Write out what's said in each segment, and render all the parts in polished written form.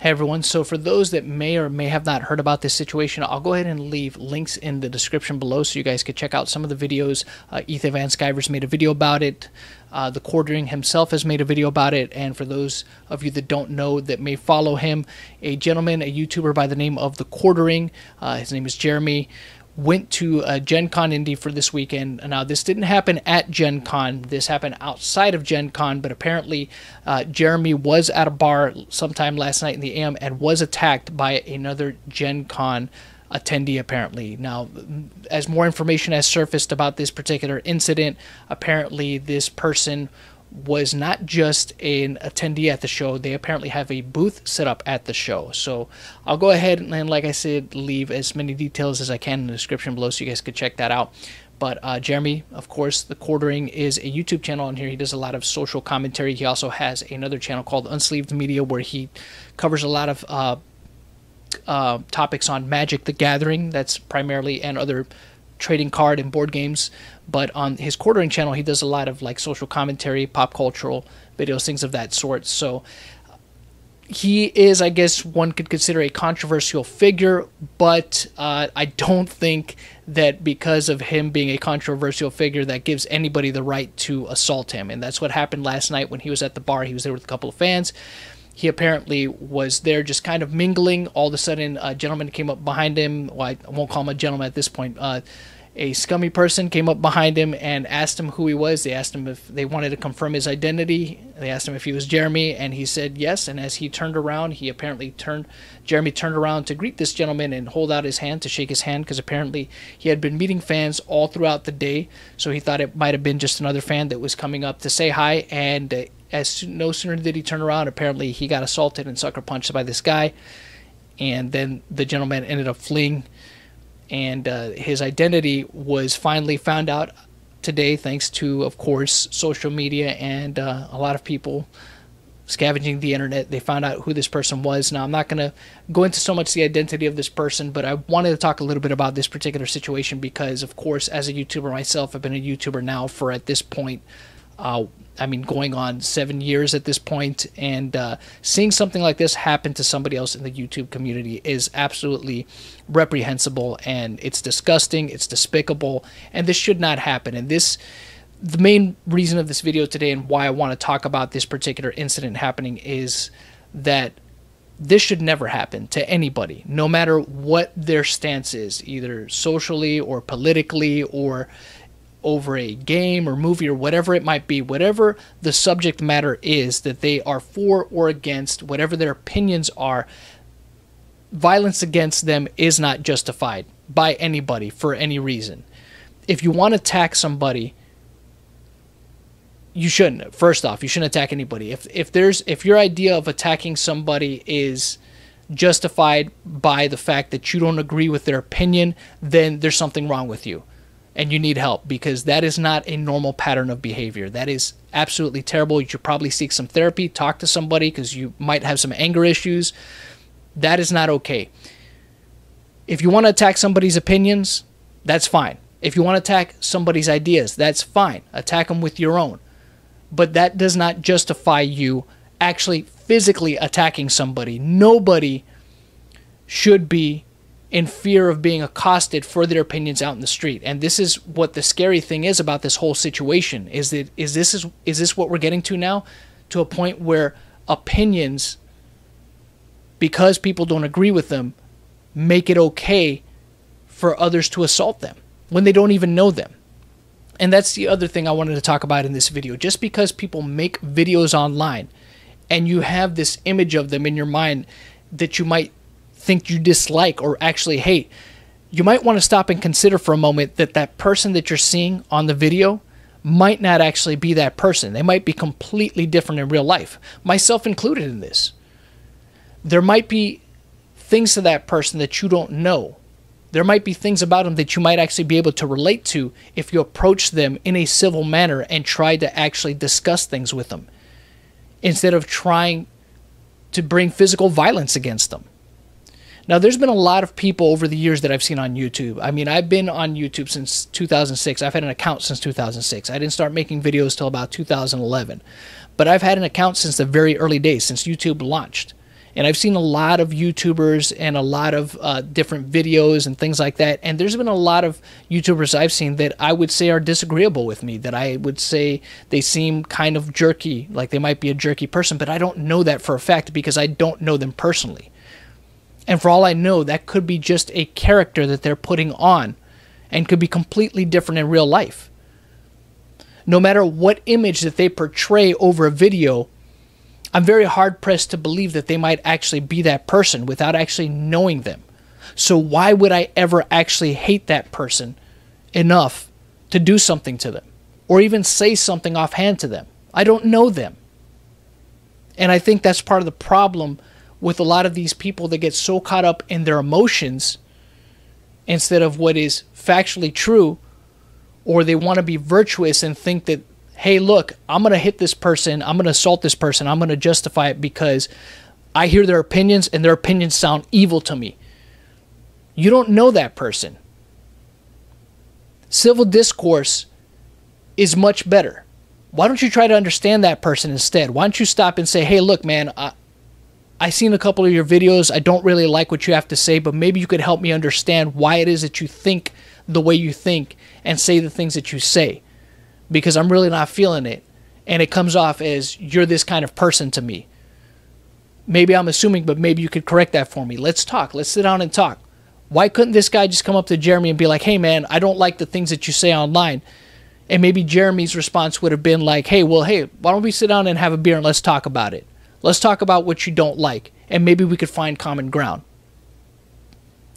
Hey everyone, so for those that may or may have not heard about this situation, I'll go ahead and leave links in the description below so you guys could check out some of the videos. Ethan Van Sciver's made a video about it. The Quartering himself has made a video about it. And for those of you that don't know that may follow him, a gentleman, a YouTuber by the name of The Quartering, his name is Jeremy, went to GenCon Indy for this weekend. Now, this didn't happen at GenCon. This happened outside of GenCon, but apparently Jeremy was at a bar sometime last night in the AM and was attacked by another GenCon attendee, apparently. Now, as more information has surfaced about this particular incident, apparently this person was not just an attendee at the show. They apparently have a booth set up at the show. So I'll go ahead and, like I said, leave as many details as I can in the description below so you guys could check that out. But Jeremy, of course, The Quartering is a YouTube channel on here. He does a lot of social commentary. He also has another channel called Unsleeved Media where he covers a lot of topics on Magic the Gathering. That's primarily, and other trading card and board games. But on his Quartering channel, he does a lot of like social commentary, pop cultural videos, things of that sort. So he is, I guess one could consider, a controversial figure, but I don't think that because of him being a controversial figure that gives anybody the right to assault him. And that's what happened last night when he was at the bar. He was there with a couple of fans. He apparently was there just kind of mingling. All of a sudden, a gentleman came up behind him. Well, I won't call him a gentleman at this point. A scummy person came up behind him and asked him who he was. They asked him if they wanted to confirm his identity. They asked him if he was Jeremy, and he said yes. And as he turned around, Jeremy turned around to greet this gentleman and hold out his hand to shake his hand, because apparently he had been meeting fans all throughout the day. So he thought it might have been just another fan that was coming up to say hi. And no sooner did he turn around, apparently he got assaulted and sucker punched by this guy. And then the gentleman ended up fleeing. And his identity was finally found out today, thanks to, of course, social media and a lot of people scavenging the internet. They found out who this person was. Now, I'm not going to go into so much the identity of this person, but I wanted to talk a little bit about this particular situation because, of course, as a YouTuber myself, I've been a YouTuber now for, at this point, going on 7 years at this point, and seeing something like this happen to somebody else in the YouTube community is absolutely reprehensible, and it's disgusting, it's despicable, and this should not happen. And the main reason of this video today and why I want to talk about this particular incident happening is that this should never happen to anybody, no matter what their stance is, either socially or politically or over a game or movie or whatever it might be. Whatever the subject matter is that they are for or against, whatever their opinions are, violence against them is not justified by anybody for any reason. If you want to attack somebody, you shouldn't. First off, you shouldn't attack anybody. If your idea of attacking somebody is justified by the fact that you don't agree with their opinion, then there's something wrong with you. And you need help, because that is not a normal pattern of behavior. That is absolutely terrible. You should probably seek some therapy, talk to somebody, because you might have some anger issues. That is not okay. If you want to attack somebody's opinions, that's fine. If you want to attack somebody's ideas, that's fine. Attack them with your own. But that does not justify you actually physically attacking somebody. Nobody should be in fear of being accosted for their opinions out in the street. And this is what the scary thing is about this whole situation, is this what we're getting to now? To a point where opinions, because people don't agree with them, make it okay for others to assault them when they don't even know them. And that's the other thing I wanted to talk about in this video. Just because people make videos online and you have this image of them in your mind that you might think you dislike or actually hate, you might want to stop and consider for a moment that that person that you're seeing on the video might not actually be that person. They might be completely different in real life, myself included in this. There might be things to that person that you don't know. There might be things about them that you might actually be able to relate to if you approach them in a civil manner and try to actually discuss things with them, instead of trying to bring physical violence against them. Now, there's been a lot of people over the years that I've seen on YouTube. I mean, I've been on YouTube since 2006. I've had an account since 2006. I didn't start making videos till about 2011. But I've had an account since the very early days, since YouTube launched. And I've seen a lot of YouTubers and a lot of different videos and things like that. And there's been a lot of YouTubers I've seen that I would say are disagreeable with me, that I would say they seem kind of jerky, like they might be a jerky person, but I don't know that for a fact because I don't know them personally. And for all I know, that could be just a character that they're putting on and could be completely different in real life. No matter what image that they portray over a video, I'm very hard-pressed to believe that they might actually be that person without actually knowing them. So why would I ever actually hate that person enough to do something to them or even say something offhand to them? I don't know them. And I think that's part of the problem with a lot of these people that get so caught up in their emotions instead of what is factually true, or they want to be virtuous and think that, hey, look, I'm going to hit this person, I'm going to assault this person, I'm going to justify it because I hear their opinions and their opinions sound evil to me. You don't know that person. Civil discourse is much better. Why don't you try to understand that person instead? Why don't you stop and say, hey, look, man, I seen a couple of your videos. I don't really like what you have to say, but maybe you could help me understand why it is that you think the way you think and say the things that you say, because I'm really not feeling it. And it comes off as you're this kind of person to me. Maybe I'm assuming, but maybe you could correct that for me. Let's talk. Let's sit down and talk. Why couldn't this guy just come up to Jeremy and be like, hey, man, I don't like the things that you say online? And maybe Jeremy's response would have been like, hey, why don't we sit down and have a beer and let's talk about it? Let's talk about what you don't like, and maybe we could find common ground.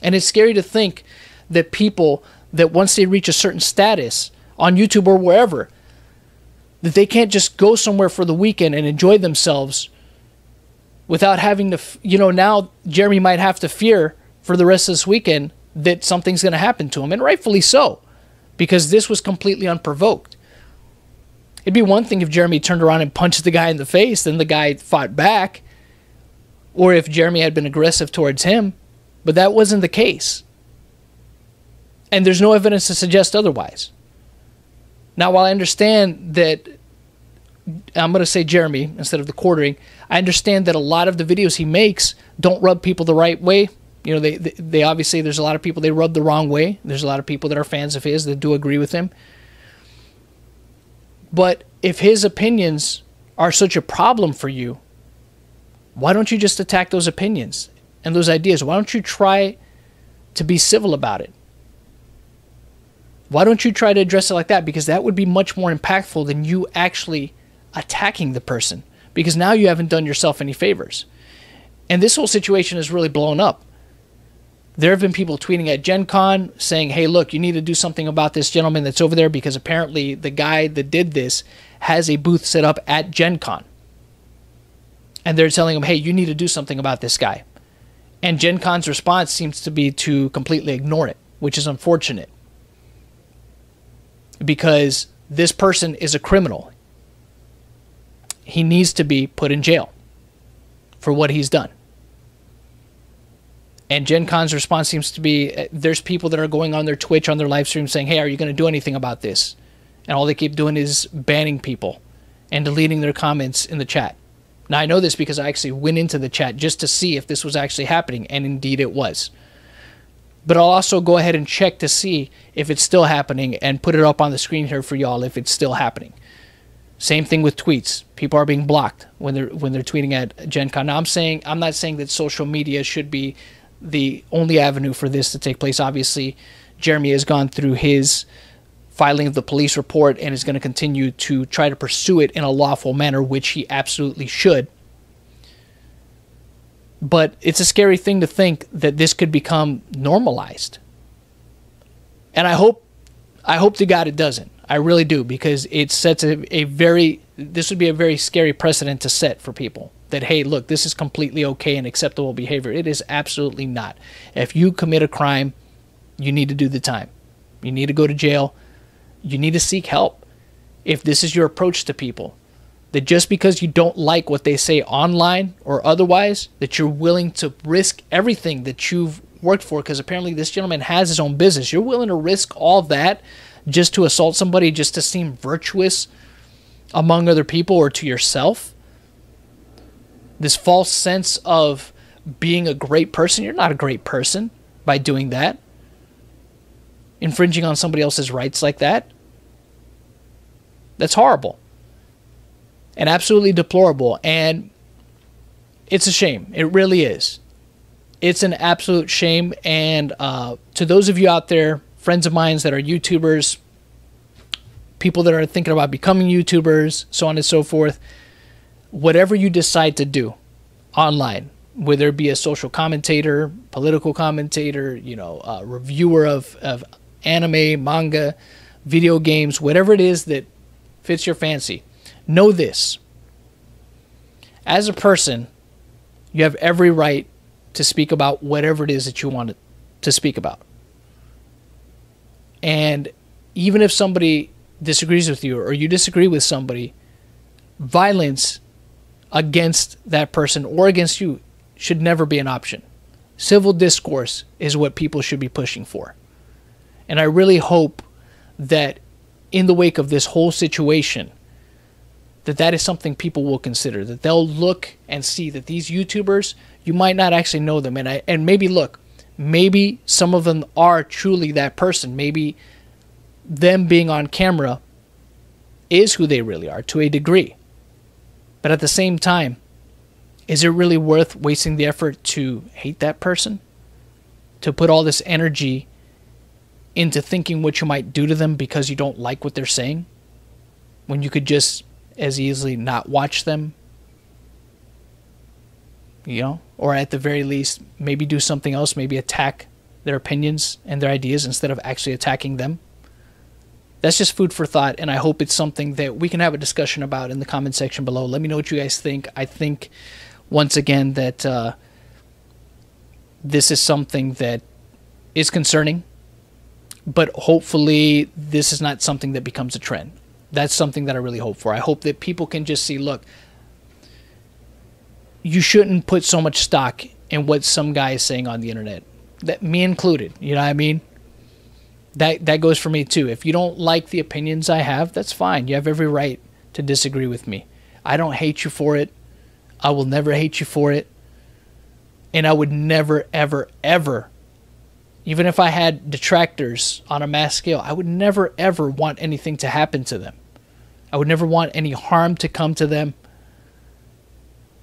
And it's scary to think that people that once they reach a certain status on YouTube or wherever, that they can't just go somewhere for the weekend and enjoy themselves without having to, now Jeremy might have to fear for the rest of this weekend that something's going to happen to him, and rightfully so, because this was completely unprovoked. It'd be one thing if Jeremy turned around and punched the guy in the face, then the guy fought back, or if Jeremy had been aggressive towards him, but that wasn't the case. And there's no evidence to suggest otherwise. Now, while I understand that, I'm going to say Jeremy instead of the quartering, I understand that a lot of the videos he makes don't rub people the right way. They obviously, there's a lot of people they rub the wrong way. There's a lot of people that are fans of his that do agree with him. But if his opinions are such a problem for you, why don't you just attack those opinions and those ideas? Why don't you try to be civil about it? Why don't you try to address it like that? Because that would be much more impactful than you actually attacking the person, because now you haven't done yourself any favors. And this whole situation has really blown up. There have been people tweeting at GenCon saying, hey, look, you need to do something about this gentleman that's over there, because apparently the guy that did this has a booth set up at GenCon. And they're telling him, hey, you need to do something about this guy. And GenCon's response seems to be to completely ignore it, which is unfortunate, because this person is a criminal. He needs to be put in jail for what he's done. And GenCon's response seems to be, there's people that are going on their Twitch, on their live stream saying, hey, are you going to do anything about this? And all they keep doing is banning people and deleting their comments in the chat. Now, I know this because I actually went into the chat just to see if this was actually happening, and indeed it was. But I'll also go ahead and check to see if it's still happening and put it up on the screen here for y'all if it's still happening. Same thing with tweets. People are being blocked when they're tweeting at GenCon. Now, I'm not saying that social media should be the only avenue for this to take place. Obviously, Jeremy has gone through his filing of the police report and is going to continue to try to pursue it in a lawful manner, which he absolutely should. But it's a scary thing to think that this could become normalized. And I hope to God it doesn't. I really do, because it sets this would be a very scary precedent to set for people. That, hey, look, this is completely okay and acceptable behavior. It is absolutely not. If you commit a crime, you need to do the time. You need to go to jail. You need to seek help. If this is your approach to people, that just because you don't like what they say online or otherwise, that you're willing to risk everything that you've worked for, because apparently this gentleman has his own business. You're willing to risk all that just to assault somebody, just to seem virtuous among other people or to yourself? this false sense of being a great person. You're not a great person by doing that. Infringing on somebody else's rights like that. That's horrible. And absolutely deplorable. And it's a shame. It really is. It's an absolute shame. And to those of you out there, friends of mine that are YouTubers, people that are thinking about becoming YouTubers, so on and so forth, whatever you decide to do online, whether it be a social commentator, political commentator, a reviewer of anime, manga, video games, whatever it is that fits your fancy, know this. As a person, you have every right to speak about whatever it is that you want to speak about. And even if somebody disagrees with you or you disagree with somebody, violence against that person or against you should never be an option. Civil discourse is what people should be pushing for. And I really hope that in the wake of this whole situation, that is something people will consider, that they'll look and see that these YouTubers, you might not actually know them. And maybe some of them are truly that person. Maybe them being on camera is who they really are to a degree. But at the same time, is it really worth wasting the effort to hate that person? To put all this energy into thinking what you might do to them because you don't like what they're saying, when you could just as easily not watch them, or at the very least, maybe do something else, maybe attack their opinions and their ideas instead of actually attacking them. That's just food for thought, and I hope it's something that we can have a discussion about in the comment section below. Let me know what you guys think. I think, once again, that this is something that is concerning, but hopefully this is not something that becomes a trend. That's something that I really hope for. I hope that people can just see, look, you shouldn't put so much stock in what some guy is saying on the internet, that me included, you know what I mean? That goes for me too. If you don't like the opinions I have, that's fine. You have every right to disagree with me. I don't hate you for it. I will never hate you for it. And I would never, ever, ever, even if I had detractors on a mass scale, I would never, ever want anything to happen to them. I would never want any harm to come to them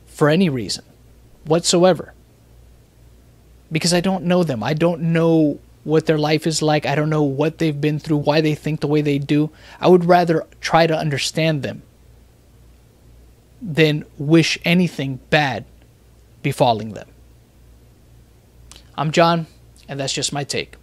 for any reason whatsoever. Because I don't know them. I don't know what their life is like. I don't know what they've been through, why they think the way they do. I would rather try to understand them than wish anything bad befalling them. I'm John, and that's just my take.